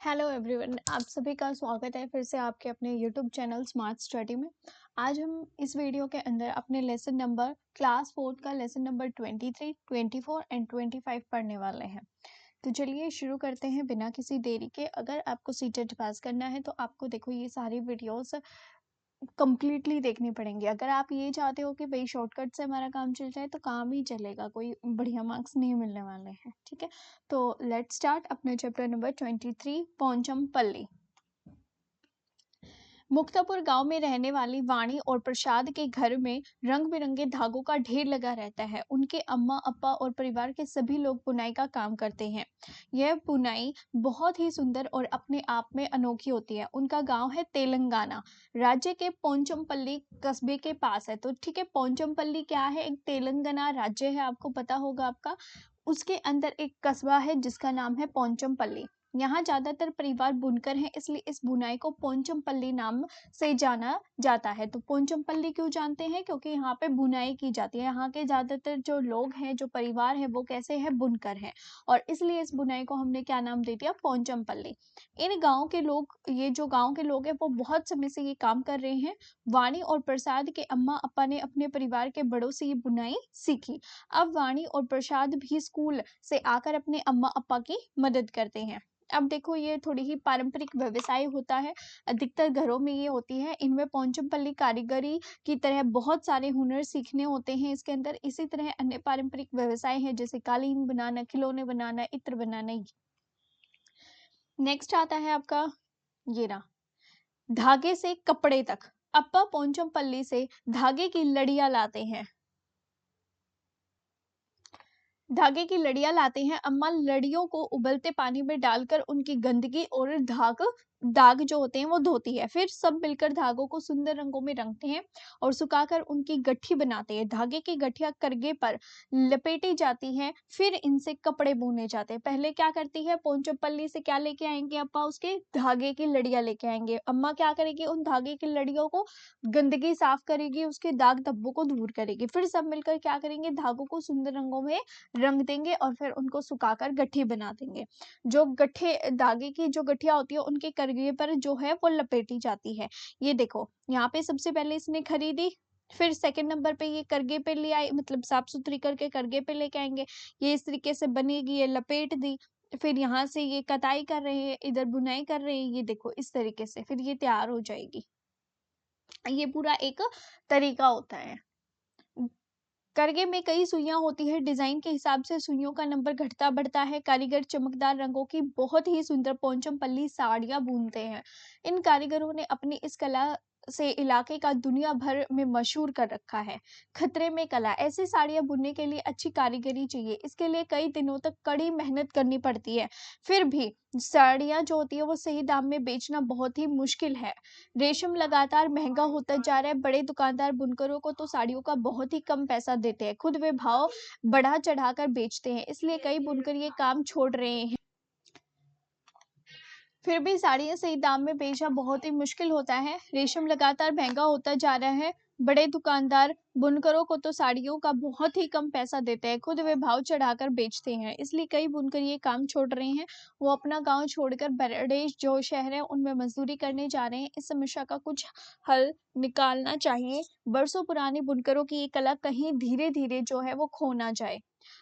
Hello everyone, आप सभी का स्वागत है फिर से आपके अपने यूट्यूब चैनल स्मार्ट स्टडी में। आज हम इस वीडियो के अंदर अपने लेसन नंबर क्लास 4 का लेसन नंबर 23, 24 एंड 25 पढ़ने वाले हैं। तो चलिए शुरू करते हैं बिना किसी देरी के। अगर आपको सीटेट पास करना है तो आपको देखो ये सारी वीडियोस कंप्लीटली देखनी पड़ेंगी। अगर आप ये चाहते हो कि भाई शॉर्टकट से हमारा काम चल जाए तो काम ही चलेगा, कोई बढ़िया मार्क्स नहीं मिलने वाले हैं। ठीक है, तो लेट्स स्टार्ट अपने चैप्टर नंबर 23, पोंचमपल्ली। मुक्तापुर गांव में रहने वाली वाणी और प्रसाद के घर में रंग बिरंगे धागों का ढेर लगा रहता है। उनके अम्मा अप्पा और परिवार के सभी लोग बुनाई का काम करते हैं। यह बुनाई बहुत ही सुंदर और अपने आप में अनोखी होती है। उनका गांव है तेलंगाना राज्य के पोंचमपल्ली कस्बे के पास है। तो ठीक है, पोंचमपल्ली क्या है? एक तेलंगाना राज्य है, आपको पता होगा आपका। उसके अंदर एक कस्बा है जिसका नाम है पोंचमपल्ली। यहाँ ज्यादातर परिवार बुनकर हैं, इसलिए इस बुनाई को पोंचमपल्ली नाम से जाना जाता है। तो पोंचमपल्ली क्यों जानते हैं? क्योंकि यहाँ पे बुनाई की जाती है। यहाँ के ज्यादातर जो लोग हैं, जो परिवार है, वो कैसे हैं? बुनकर हैं, और इसलिए इस बुनाई को हमने क्या नाम दे दिया? पोंचमपल्ली। इन गांव के लोग, ये जो गांव के लोग हैं, वो बहुत समय से ये काम कर रहे हैं। वाणी और प्रसाद के अम्मा अप्पा ने अपने परिवार के बड़ों से ये बुनाई सीखी। अब वाणी और प्रसाद भी स्कूल से आकर अपने अम्मा अप्पा की मदद करते हैं। अब देखो, ये थोड़ी ही पारंपरिक व्यवसाय होता है, अधिकतर घरों में ये होती है। इनमें पोंचमपल्ली कारीगरी की तरह बहुत सारे हुनर सीखने होते हैं इसके अंदर। इसी तरह अन्य पारंपरिक व्यवसाय हैं, जैसे कालीन बनाना, खिलौने बनाना, इत्र बनाना। नेक्स्ट आता है आपका ये रहा, धागे से कपड़े तक। अप्पा पोंचमपल्ली से धागे की लड़ियां लाते हैं। धागे की लड़ियां लाते हैं। अम्मा लड़ियों को उबलते पानी में डालकर उनकी गंदगी और दाग जो होते हैं वो धोती है। फिर सब मिलकर धागों को सुंदर रंगों में रंगते हैं और सुखाकर उनकी गट्ठी बनाते हैं। धागे की गठिया करगे पर लपेटी जाती है, फिर इनसे कपड़े बुने जाते हैं। पहले क्या करती है पोंचमपल्ली से? क्या लेके आएंगे अप्पा? उसके धागे की लड़ियां लेके आएंगे। अम्मा क्या करेगी? उन धागे की लड़ियों को गंदगी साफ करेगी, उसके दाग धब्बों को दूर करेगी। फिर सब मिलकर क्या करेंगे? धागों को सुंदर रंगों में रंग देंगे और फिर उनको सुखाकर गट्ठी बना देंगे। जो गट्ठे धागे की जो गठिया होती है, उनके करगे पर जो है वो लपेटी जाती है। ये देखो, यहाँ पे सबसे पहले इसने खरीदी, फिर सेकंड नंबर पे ये करगे पे ले आए, मतलब साफ सुथरी करके करगे पे लेके आएंगे। ये इस तरीके से बनेगी, ये लपेट दी। फिर यहाँ से ये कताई कर रहे हैं, इधर बुनाई कर रहे हैं। ये देखो इस तरीके से फिर ये तैयार हो जाएगी। ये पूरा एक तरीका होता है। करगे में कई सुइयां होती है, डिजाइन के हिसाब से सुइयों का नंबर घटता बढ़ता है। कारीगर चमकदार रंगों की बहुत ही सुंदर पोंचमपल्ली साड़ियां बुनते हैं। इन कारीगरों ने अपनी इस कला से इलाके का दुनिया भर में मशहूर कर रखा है। खतरे में कला, ऐसी साड़ियां बुनने के लिए अच्छी कारीगरी चाहिए। इसके लिए कई दिनों तक कड़ी मेहनत करनी पड़ती है। फिर भी साड़ियां जो होती है वो सही दाम में बेचना बहुत ही मुश्किल है। रेशम लगातार महंगा होता जा रहा है। बड़े दुकानदार बुनकरों को तो साड़ियों का बहुत ही कम पैसा देते हैं, खुद वे भाव बढ़ा चढ़ाकर बेचते हैं, इसलिए कई बुनकर ये काम छोड़ रहे हैं। फिर भी साड़ियां सही दाम में बेचना बहुत ही मुश्किल होता है। रेशम लगातार महंगा होता जा रहा है। बड़े दुकानदार बुनकरों को तो साड़ियों का बहुत ही कम पैसा देते हैं, खुद वे भाव चढ़ाकर बेचते हैं, इसलिए कई बुनकर ये काम छोड़ रहे हैं। वो अपना गांव छोड़कर बड़े जो शहर है उनमें मजदूरी करने जा रहे हैं। इस समस्या का कुछ हल निकालना चाहिए। बरसों पुरानी बुनकरों की ये कला कहीं धीरे धीरे जो है वो खो ना जाए।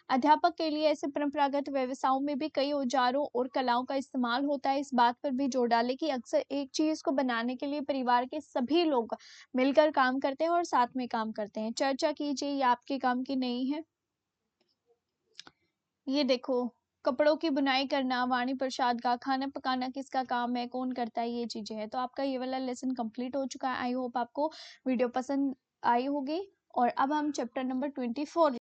अध्यापक के लिए ऐसे परंपरागत व्यवसायों में भी कई औजारों और कलाओं का इस्तेमाल होता है। इस बात पर भी जोर डालें कि अक्सर एक चीज को बनाने के लिए परिवार के सभी लोग मिलकर काम करते हैं और साथ में काम करते हैं। चर्चा कीजिए, ये आपके काम की नहीं है। ये देखो, कपड़ों की बुनाई करना वाणी प्रसाद का, खाना पकाना किसका काम है, कौन करता है, ये चीजें हैं। तो आपका ये वाला लेसन कंप्लीट हो चुका है। आई होप आपको वीडियो पसंद आई होगी। और अब हम चैप्टर नंबर 24